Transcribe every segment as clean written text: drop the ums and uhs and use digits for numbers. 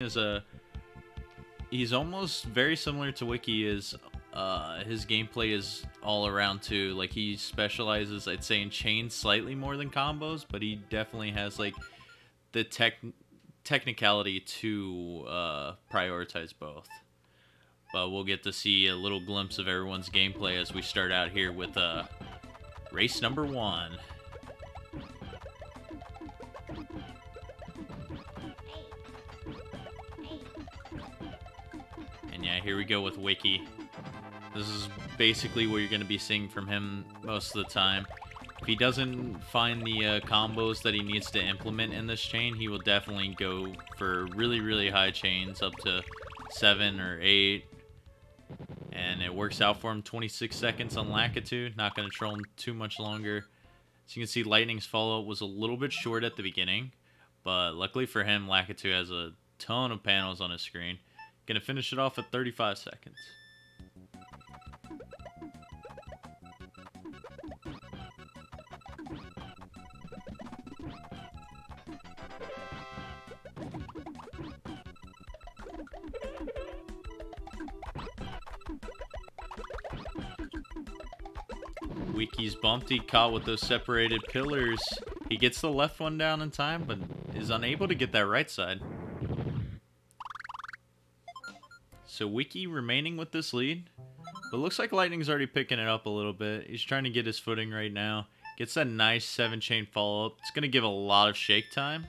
is he's almost very similar to Wiki. Is his gameplay is all around too. Like, he specializes, I'd say, in chains slightly more than combos, but he definitely has like the technicality to prioritize both. But we'll get to see a little glimpse of everyone's gameplay as we start out here with race number 1. And yeah, here we go with Wiki. This is basically what you're going to be seeing from him most of the time. If he doesn't find the combos that he needs to implement in this chain, he will definitely go for really, really high chains, up to 7 or 8. And it works out for him. 26 seconds on Lakitu. Not going to troll him too much longer. As you can see, Lightning's follow-up was a little bit short at the beginning. But luckily for him, Lakitu has a ton of panels on his screen. Going to finish it off at 35 seconds. Wiki's bumped. He caught with those separated pillars. He gets the left one down in time, but is unable to get that right side. So Wiki remaining with this lead. But looks like Lightning's already picking it up a little bit. He's trying to get his footing right now. Gets that nice 7-chain follow-up. It's going to give a lot of shake time.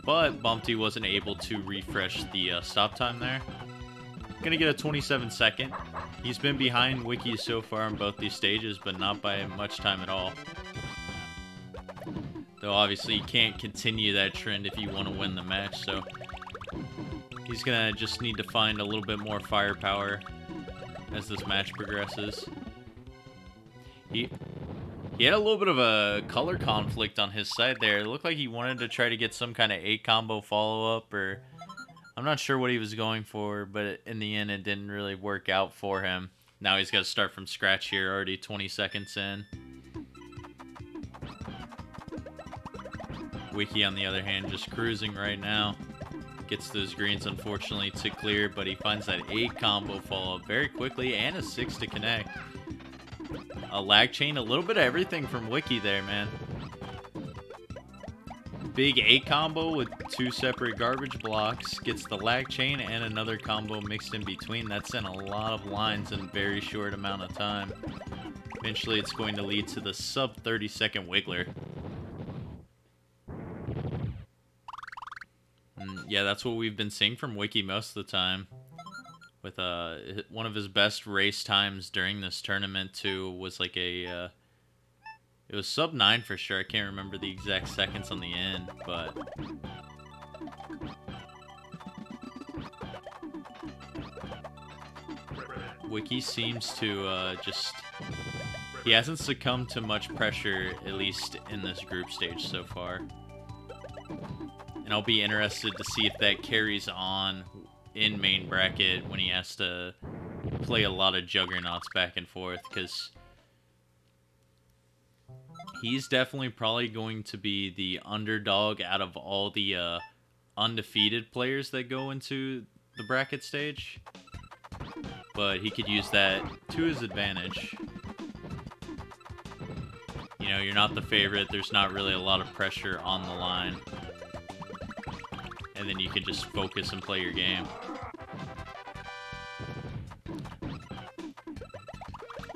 But Bumpty wasn't able to refresh the stop time there. Going to get a 27-second. He's been behind Wiki so far on both these stages, but not by much time at all. Though obviously you can't continue that trend if you want to win the match, so he's going to just need to find a little bit more firepower as this match progresses. He had a little bit of a color conflict on his side there. It looked like he wanted to try to get some kind of 8-combo follow-up, or I'm not sure what he was going for, but in the end it didn't really work out for him. Now he's got to start from scratch here, already 20 seconds in. Wiki, on the other hand, just cruising right now. Gets those greens, unfortunately, to clear, but he finds that 8-combo follow-up very quickly, and a 6 to connect. A lag chain, a little bit of everything from Wiki there, man. Big 8-combo with 2 separate garbage blocks. Gets the lag chain and another combo mixed in between. That's in a lot of lines in a very short amount of time. Eventually, it's going to lead to the sub 30-second Wiggler. Yeah, that's what we've been seeing from Wiki most of the time. With one of his best race times during this tournament too was like a it was sub 9 for sure. I can't remember the exact seconds on the end, but Wiki seems to he hasn't succumbed to much pressure, at least in this group stage so far. And I'll be interested to see if that carries on in main bracket when he has to play a lot of juggernauts back and forth, because he's definitely probably going to be the underdog out of all the undefeated players that go into the bracket stage. But he could use that to his advantage. You know, you're not the favorite. There's not really a lot of pressure on the line. And then you can just focus and play your game.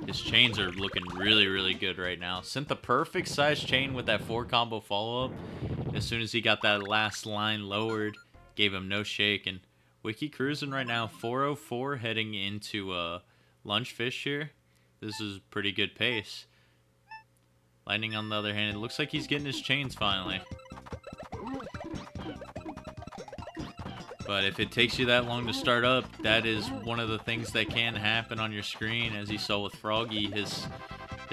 His chains are looking really, really good right now. Sent the perfect size chain with that 4-combo follow-up. As soon as he got that last line lowered, gave him no shake. And Wiki cruising right now, 404 heading into lunch fish here. This is pretty good pace. Lightning, on the other hand, it looks like he's getting his chains finally. But if it takes you that long to start up, that is one of the things that can happen on your screen. As you saw with Froggy, his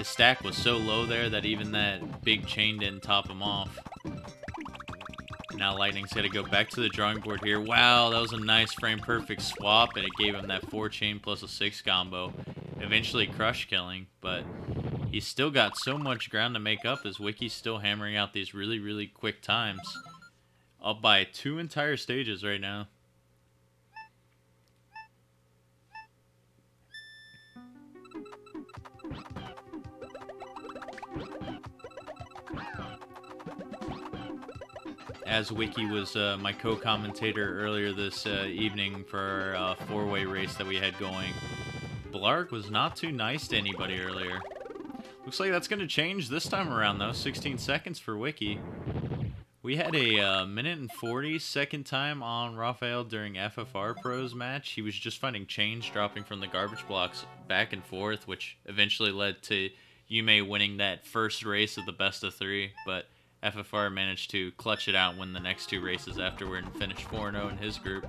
stack was so low there that even that big chain didn't top him off. Now Lightning's got to go back to the drawing board here. Wow, that was a nice frame-perfect swap, and it gave him that 4-chain plus a 6 combo. Eventually crush killing, but he's still got so much ground to make up as Wiki's still hammering out these really, really quick times. Up by 2 entire stages right now. as Wiki was my co-commentator earlier this evening for our four-way race that we had going. Blark was not too nice to anybody earlier. Looks like that's going to change this time around, though. 16 seconds for Wiki. We had a minute and 40-second time on Raphael during FFR Pro's match. He was just finding chains dropping from the garbage blocks back and forth, which eventually led to Yume winning that first race of the best of 3, but FFR managed to clutch it out and win the next 2 races afterward and finish 4-0 in his group.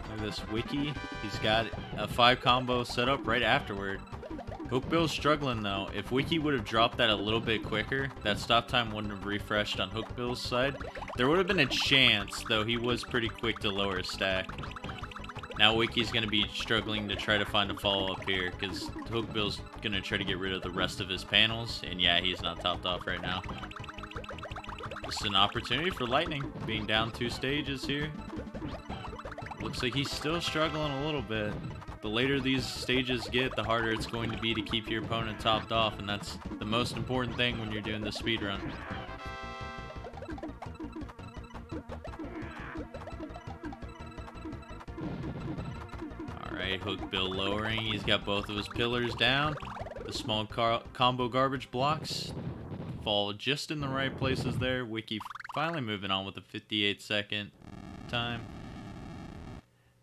Look at this Wiki. He's got a 5 combo set up right afterward. Hookbill's struggling though. If Wiki would have dropped that a little bit quicker, that stop time wouldn't have refreshed on Hookbill's side. There would have been a chance, though he was pretty quick to lower his stack. Now Wiki's going to be struggling to try to find a follow-up here, because Hookbill's going to try to get rid of the rest of his panels, and yeah, he's not topped off right now. This is an opportunity for Litenang, being down 2 stages here. Looks like he's still struggling a little bit. The later these stages get, the harder it's going to be to keep your opponent topped off, and that's the most important thing when you're doing the speedrun. Alright, Hookbill lowering. He's got both of his pillars down. The small combo garbage blocks fall just in the right places there. Wiki finally moving on with a 58-second time.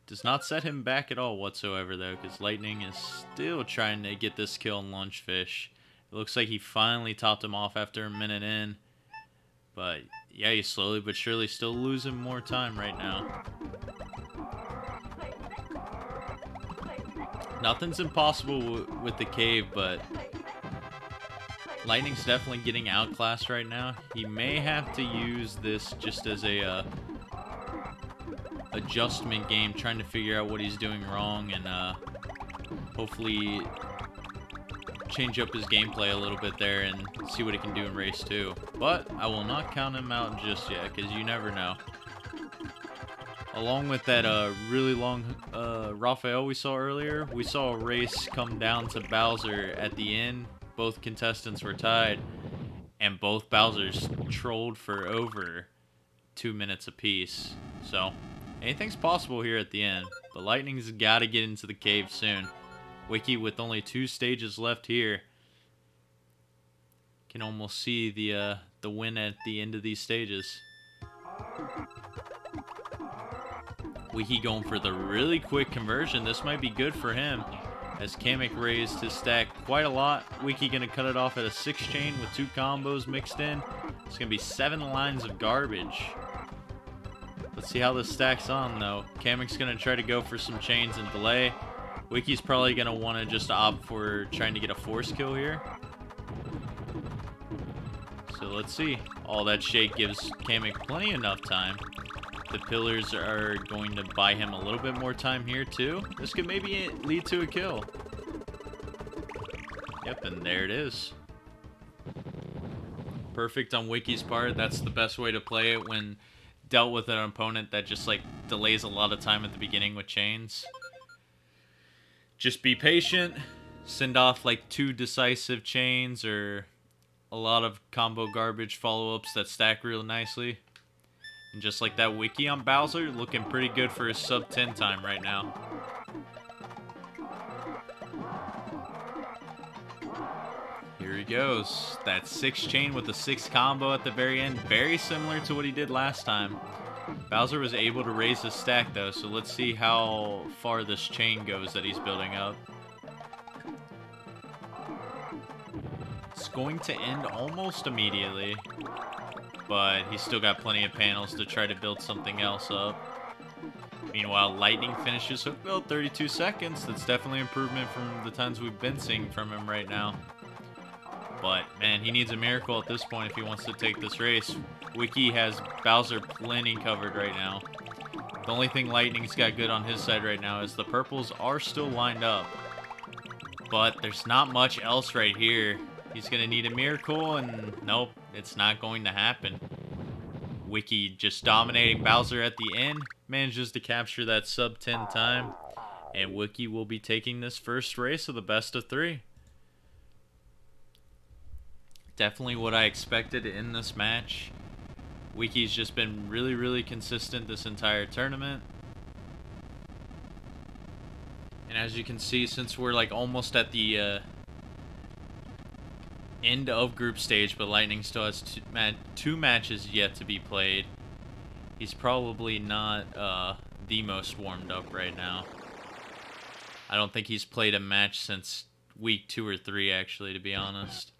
Does not set him back at all whatsoever, though, because Litenang is still trying to get this kill on Lunchfish. It looks like he finally topped him off after a minute in. But, yeah, he's slowly but surely still losing more time right now. Nothing's impossible with the cave, but Litenang's definitely getting outclassed right now. He may have to use this just as a adjustment game, trying to figure out what he's doing wrong and hopefully change up his gameplay a little bit there and see what he can do in race 2. But I will not count him out just yet, because you never know. Along with that really long Raphael we saw earlier, we saw a race come down to Bowser at the end. Both contestants were tied, and both Bowsers trolled for over 2 minutes apiece. So anything's possible here at the end, but Litenang's got to get into the cave soon. Wiki, with only 2 stages left here, can almost see the win at the end of these stages. Wiki going for the really quick conversion. This might be good for him, as Kamek raised his stack quite a lot. Wiki going to cut it off at a 6 chain with 2 combos mixed in. It's going to be 7 lines of garbage. Let's see how this stacks on, though. Kamek's going to try to go for some chains and delay. Wiki's probably going to want to just opt for trying to get a force kill here. So let's see. All that shake gives Kamek plenty enough time. The pillars are going to buy him a little bit more time here, too. This could maybe lead to a kill. Yep, and there it is. Perfect on Wiki's part. That's the best way to play it when dealt with an opponent that just like delays a lot of time at the beginning with chains. Just be patient, send off like 2 decisive chains or a lot of combo garbage follow-ups that stack real nicely. And just like that, Wiki on Bowser looking pretty good for his sub 10 time right now. Here he goes. That 6 chain with the 6 combo at the very end. Very similar to what he did last time. Bowser was able to raise his stack though, so let's see how far this chain goes that he's building up. It's going to end almost immediately, but he's still got plenty of panels to try to build something else up. Meanwhile, Litenang finishes hook build 32 seconds. That's definitely improvement from the times we've been seeing from him right now. But, man, he needs a miracle at this point if he wants to take this race. Wiki has Bowser plenty covered right now. The only thing Litenang's got good on his side right now is the purples are still lined up. But there's not much else right here. He's going to need a miracle, and nope, it's not going to happen. Wiki just dominating Bowser at the end, manages to capture that sub 10 time, and Wiki will be taking this first race of the best of 3. Definitely what I expected in this match. Wicky's just been really, really consistent this entire tournament. And as you can see, since we're like almost at the end of group stage, but Lightning still has two matches yet to be played, he's probably not the most warmed up right now. I don't think he's played a match since week 2 or 3, actually, to be honest.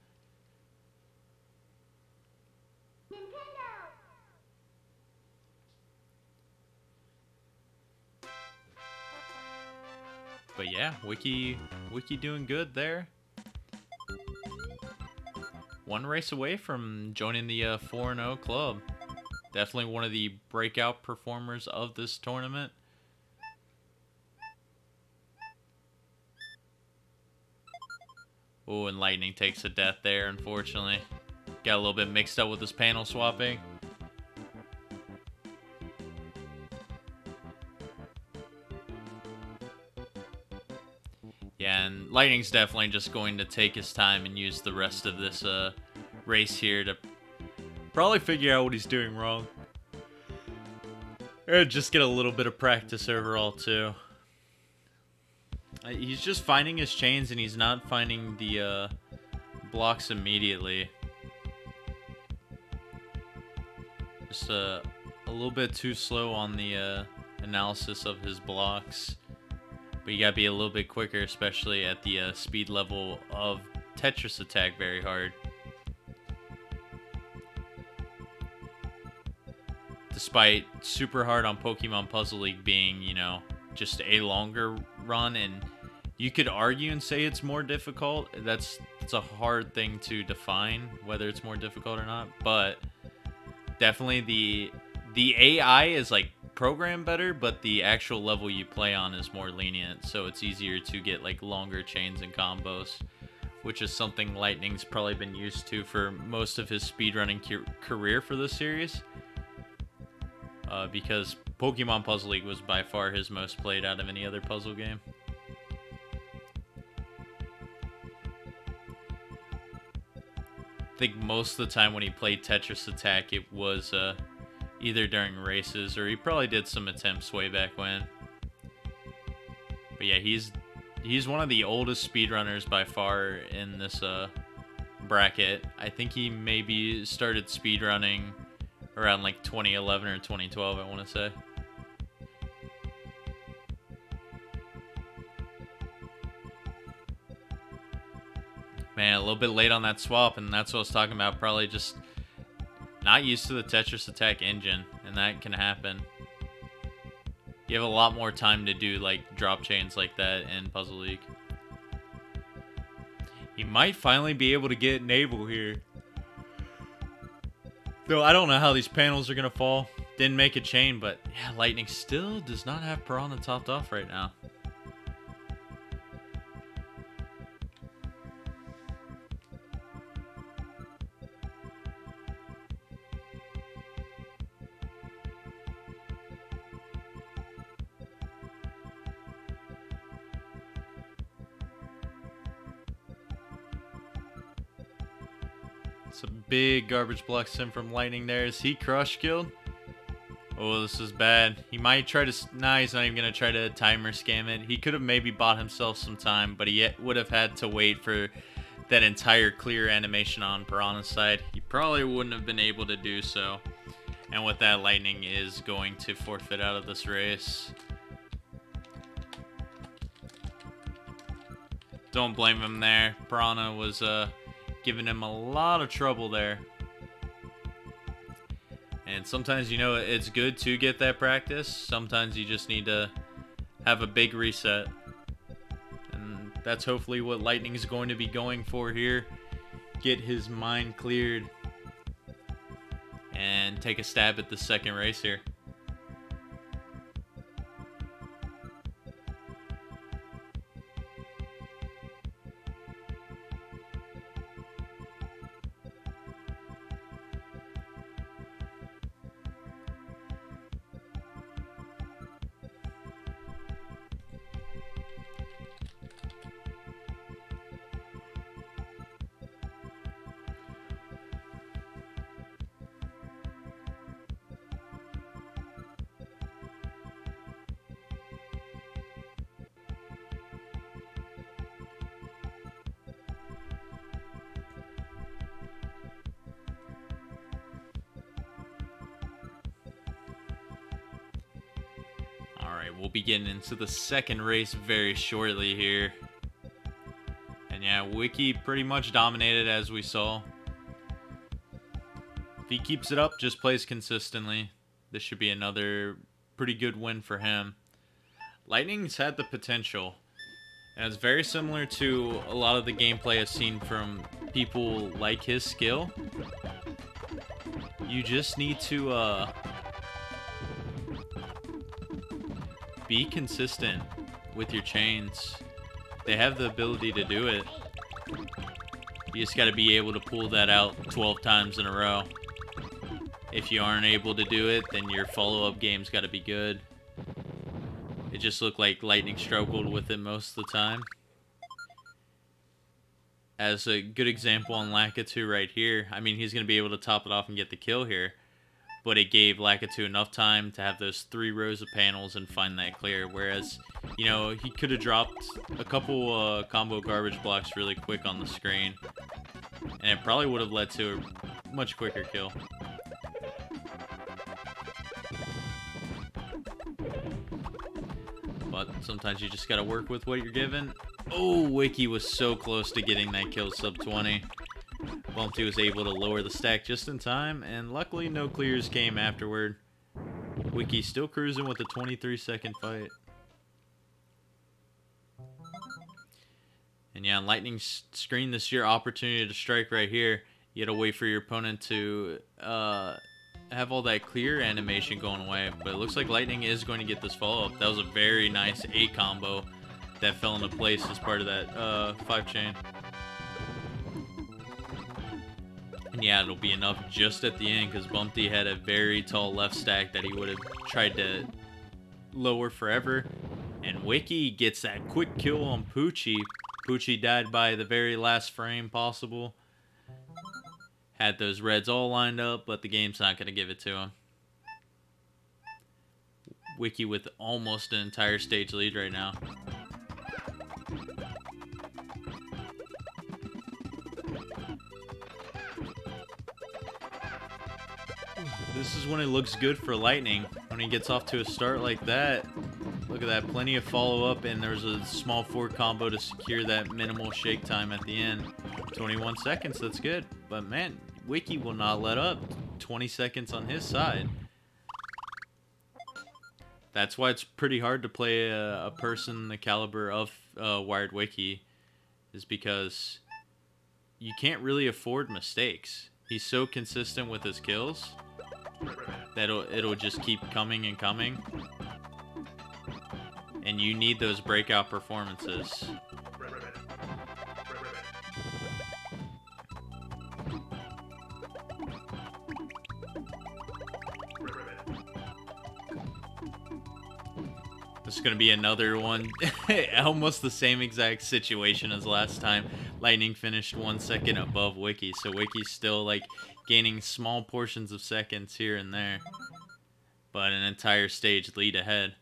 But yeah, Wiki doing good there. One race away from joining the 4-0 club. Definitely one of the breakout performers of this tournament. Oh, and Lightning takes a death there, unfortunately. Got a little bit mixed up with his panel swapping. Yeah, and Lightning's definitely just going to take his time and use the rest of this race here to probably figure out what he's doing wrong. And just get a little bit of practice overall, too. He's just finding his chains, and he's not finding the blocks immediately. Just a little bit too slow on the analysis of his blocks. But you gotta be a little bit quicker, especially at the speed level of Tetris attack very hard. Despite super hard on Pokemon Puzzle League being, you know, just a longer run, and you could argue and say it's more difficult. It's a hard thing to define whether it's more difficult or not, but definitely the AI is like programmed better, but the actual level you play on is more lenient, so it's easier to get like longer chains and combos, which is something Lightning's probably been used to for most of his speedrunning career for this series. Because Pokemon Puzzle League was by far his most played out of any other puzzle game. I think most of the time when he played Tetris Attack, it was either during races, or he probably did some attempts way back when. But yeah, he's one of the oldest speedrunners by far in this bracket. I think he maybe started speedrunning around like 2011 or 2012, I want to say. Man, a little bit late on that swap, and that's what I was talking about. Probably just not used to the Tetris Attack engine, and that can happen. You have a lot more time to do like drop chains like that in Puzzle League. He might finally be able to get Naval here. Though I don't know how these panels are going to fall. Didn't make a chain, but yeah, Lightning still does not have Piranha topped off right now. It's a big garbage block sim from Lightning there. Is he crush killed? Oh, this is bad. He might try to... Nah, he's not even going to try to timer scam it. He could have maybe bought himself some time, but he would have had to wait for that entire clear animation on Piranha's side. He probably wouldn't have been able to do so. And with that, Lightning is going to forfeit out of this race. Don't blame him there. Piranha was... giving him a lot of trouble there. And sometimes, you know, it's good to get that practice. Sometimes you just need to have a big reset. And that's hopefully what Lightning is going to be going for here. Get his mind cleared. And take a stab at the second race here. Alright, we'll be getting into the second race very shortly here. And yeah, Wiki pretty much dominated as we saw. If he keeps it up, just plays consistently, this should be another pretty good win for him. Lightning's had the potential. And it's very similar to a lot of the gameplay I've seen from people like his skill. You just need to be consistent with your chains. They have the ability to do it. You just got to be able to pull that out 12 times in a row. If you aren't able to do it, then your follow-up game's got to be good. It just looked like Lightning struggled with it most of the time. As a good example on Lakitu right here, I mean, he's going to be able to top it off and get the kill here. But it gave Lakitu enough time to have those 3 rows of panels and find that clear. Whereas, you know, he could have dropped a couple combo garbage blocks really quick on the screen. And it probably would have led to a much quicker kill. But sometimes you just gotta work with what you're given. Oh, Wiki was so close to getting that kill sub 20. Bumpty was able to lower the stack just in time, and luckily no clears came afterward. Wiki still cruising with a 23-second fight. And yeah, Lightning screen this year, opportunity to strike right here. You gotta wait for your opponent to have all that clear animation going away, but it looks like Lightning is going to get this follow-up. That was a very nice 8 combo that fell into place as part of that 5 chain. And yeah, it'll be enough just at the end because Bumpty had a very tall left stack that he would have tried to lower forever. And Wiki gets that quick kill on Poochie. Poochie died by the very last frame possible. Had those reds all lined up, but the game's not going to give it to him. Wiki with almost an entire stage lead right now. This is when it looks good for Lightning. When he gets off to a start like that. Look at that, plenty of follow-up, and there's a small forward combo to secure that minimal shake time at the end. 21 seconds, that's good. But man, Wiki will not let up. 20 seconds on his side. That's why it's pretty hard to play a person the caliber of WiredWicky, is because you can't really afford mistakes. He's so consistent with his kills that it'll just keep coming and coming. And you need those breakout performances. This is going to be another one. Almost the same exact situation as last time. Lightning finished 1 second above Wiki. So Wiki's still like gaining small portions of seconds here and there. But an entire stage lead ahead.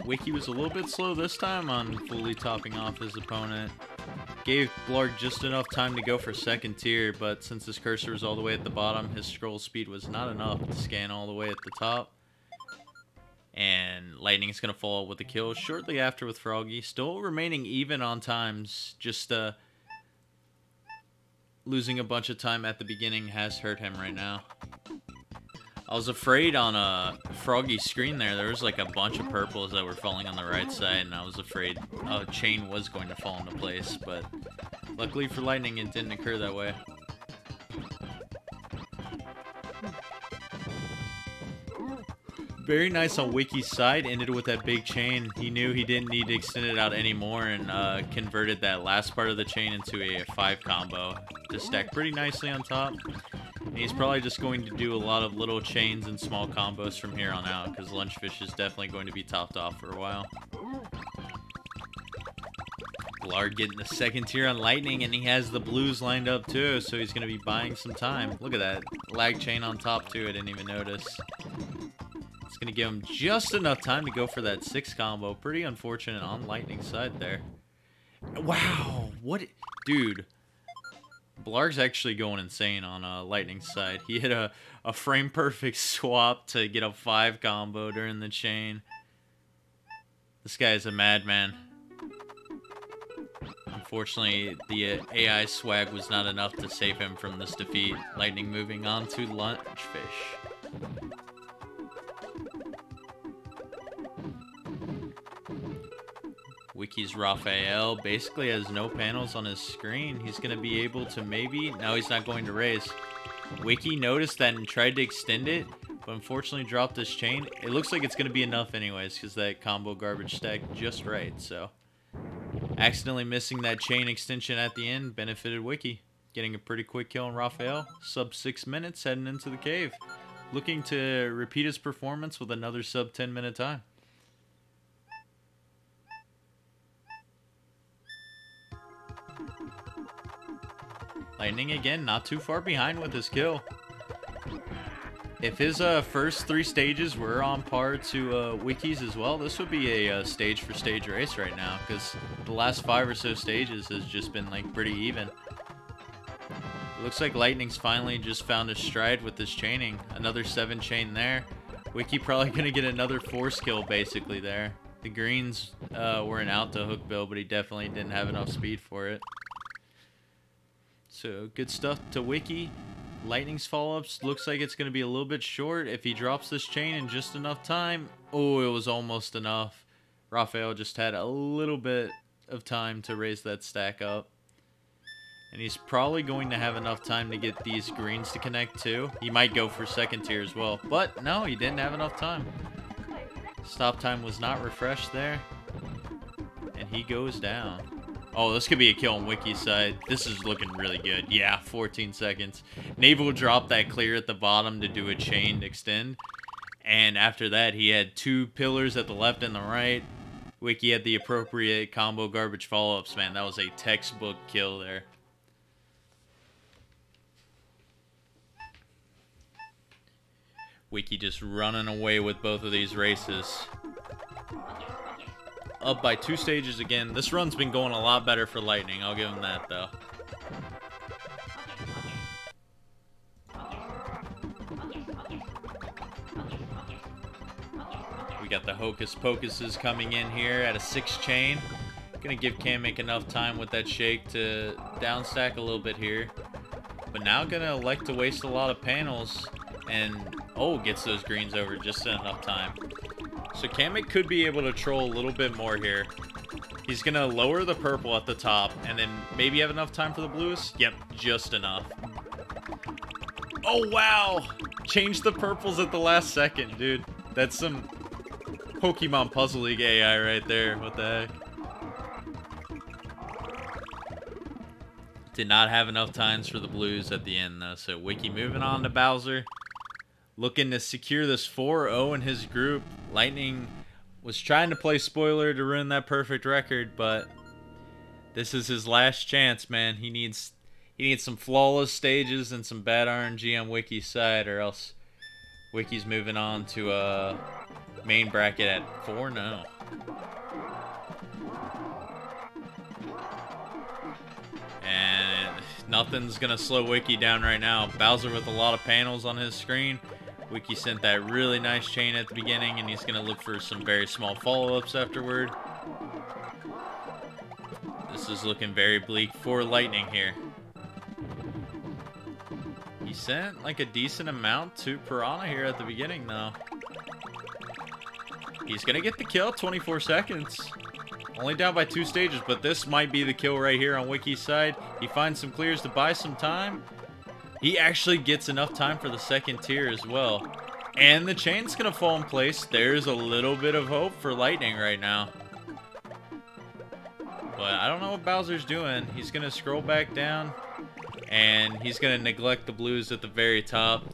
Wiki was a little bit slow this time on fully topping off his opponent. Gave Blarg just enough time to go for second tier, but since his cursor was all the way at the bottom, his scroll speed was not enough to scan all the way at the top. And Lightning's going to follow up with a kill shortly after with Froggy. Still remaining even on times, just losing a bunch of time at the beginning has hurt him right now. I was afraid on Froggy's screen there was like a bunch of purples that were falling on the right side, and I was afraid a chain was going to fall into place, but luckily for Lightning it didn't occur that way. Very nice on Wiki's side, ended with that big chain. He knew he didn't need to extend it out anymore and converted that last part of the chain into a 5 combo to stack pretty nicely on top. And he's probably just going to do a lot of little chains and small combos from here on out, because Lunchfish is definitely going to be topped off for a while. Blarg getting the second tier on Lightning, and he has the blues lined up too, so he's going to be buying some time. Look at that. Lag chain on top too, I didn't even notice. It's going to give him just enough time to go for that 6 combo. Pretty unfortunate on Lightning's side there. Wow, what? Dude, Blarg's actually going insane on Lightning's side. He hit a frame-perfect swap to get a 5 combo during the chain. This guy is a madman. Unfortunately, the AI swag was not enough to save him from this defeat. Lightning moving on to Lunchfish. Wicky's Raphael basically has no panels on his screen. He's going to be able to maybe... No, he's not going to raise. Wicky noticed that and tried to extend it, but unfortunately dropped his chain. It looks like it's going to be enough anyways, because that combo garbage stacked just right, so... Accidentally missing that chain extension at the end benefited Wicky. Getting a pretty quick kill on Raphael. Sub 6 minutes heading into the cave. Looking to repeat his performance with another sub 10 minute time. Lightning again, not too far behind with his kill. If his first 3 stages were on par to Wicky's as well, this would be a stage for stage race right now, because the last 5 or so stages has just been like pretty even. It looks like Lightning's finally just found his stride with this chaining. Another 7 chain there. Wicky probably gonna get another force kill basically there. The greens were an out to hook build, but he definitely didn't have enough speed for it. So good stuff to Wicky. Lightning's follow-ups looks like it's going to be a little bit short if he drops this chain in just enough time. Oh, it was almost enough. Raphael just had a little bit of time to raise that stack up. And he's probably going to have enough time to get these greens to connect too. He might go for second tier as well. But no, he didn't have enough time. Stop time was not refreshed there. And he goes down. Oh, this could be a kill on Wicky's side. This is looking really good. Yeah, 14 seconds. Naval dropped that clear at the bottom to do a chained extend. And after that, he had 2 pillars at the left and the right. Wicky had the appropriate combo garbage follow-ups, man. That was a textbook kill there. Wicky just running away with both of these races. Up by 2 stages again. This run's been going a lot better for Lightning. I'll give him that, though. We got the Hocus Pocuses coming in here at a 6 chain. Gonna give Kamek enough time with that shake to downstack a little bit here. But now gonna elect to waste a lot of panels. And, oh, gets those greens over just in enough time. So Kamek could be able to troll a little bit more here. He's going to lower the purple at the top and then maybe have enough time for the blues. Yep, just enough. Oh, wow! Changed the purples at the last second, dude. That's some Pokemon Puzzle League AI right there. What the heck? Did not have enough times for the blues at the end, though. So Wicky moving on to Bowser. Looking to secure this 4-0 in his group. Lightning was trying to play spoiler to ruin that perfect record, but this is his last chance, man. He needs some flawless stages and some bad RNG on Wicky's side, or else Wicky's moving on to a main bracket at 4-0. And nothing's gonna slow Wicky down right now. Bowser with a lot of panels on his screen. Wicky sent that really nice chain at the beginning, and he's going to look for some very small follow-ups afterward. This is looking very bleak for Lightning here. He sent like a decent amount to Piranha here at the beginning, though. He's going to get the kill, 24 seconds. Only down by 2 stages, but this might be the kill right here on Wicky's side. He finds some clears to buy some time. He actually gets enough time for the second tier as well. And the chain's going to fall in place. There's a little bit of hope for Lightning right now. But I don't know what Bowser's doing. He's going to scroll back down, and he's going to neglect the blues at the very top.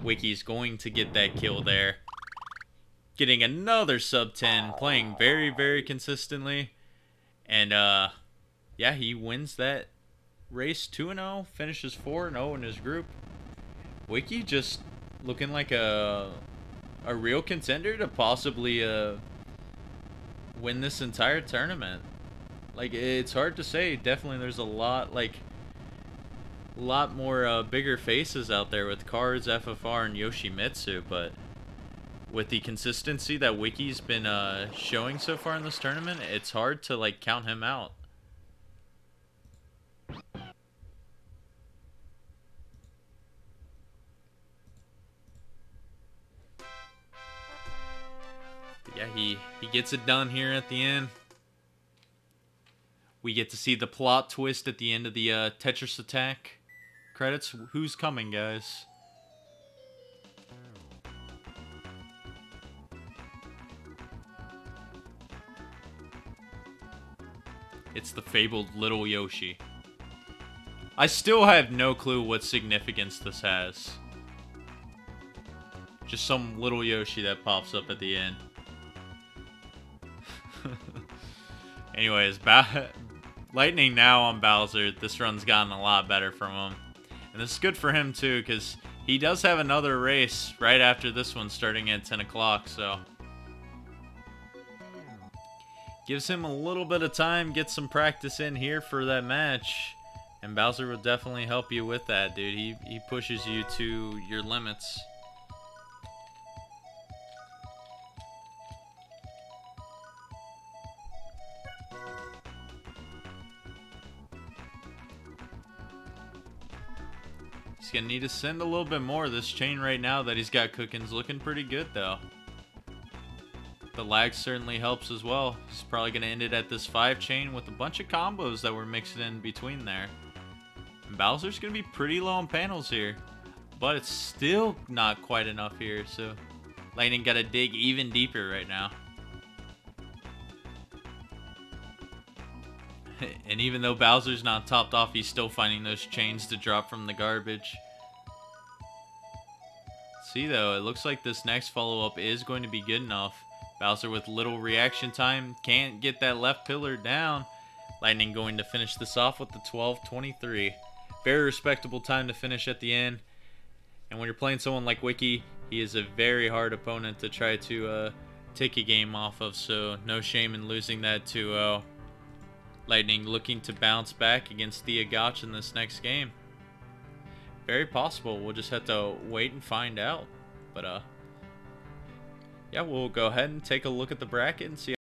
Wicky's going to get that kill there. Getting another sub 10, playing very, very consistently. And, yeah, he wins that race 2-0, finishes 4-0 in his group. Wicky just looking like a real contender to possibly win this entire tournament. Like, it's hard to say. Definitely there's a lot more bigger faces out there with Cards, FFR, and Yoshimitsu, but with the consistency that Wicky's been showing so far in this tournament, it's hard to like count him out. But yeah, he gets it done here at the end. We get to see the plot twist at the end of the Tetris attack credits. Who's coming, guys? It's the fabled little Yoshi. I still have no clue what significance this has. Just some little Yoshi that pops up at the end. Anyways, Lightning now on Bowser. This run's gotten a lot better from him. And this is good for him too, because he does have another race right after this one starting at 10 o'clock, so gives him a little bit of time, get some practice in here for that match. And Bowser will definitely help you with that, dude. He pushes you to your limits. He's going to need to send a little bit more. This chain right now that he's got cooking's looking pretty good, though. The lag certainly helps as well. He's probably going to end it at this 5 chain with a bunch of combos that were mixed in between there. And Bowser's going to be pretty low on panels here. But it's still not quite enough here, so Lightning got to dig even deeper right now. And even though Bowser's not topped off, he's still finding those chains to drop from the garbage. See though, it looks like this next follow-up is going to be good enough. Bowser with little reaction time, can't get that left pillar down. Lightning going to finish this off with the 12:23. Very respectable time to finish at the end. And when you're playing someone like Wicky, he is a very hard opponent to try to take a game off of, so no shame in losing that 2-0. Lightning looking to bounce back against Thea Gotch in this next game. Very possible. We'll just have to wait and find out. But yeah, we'll go ahead and take a look at the bracket and see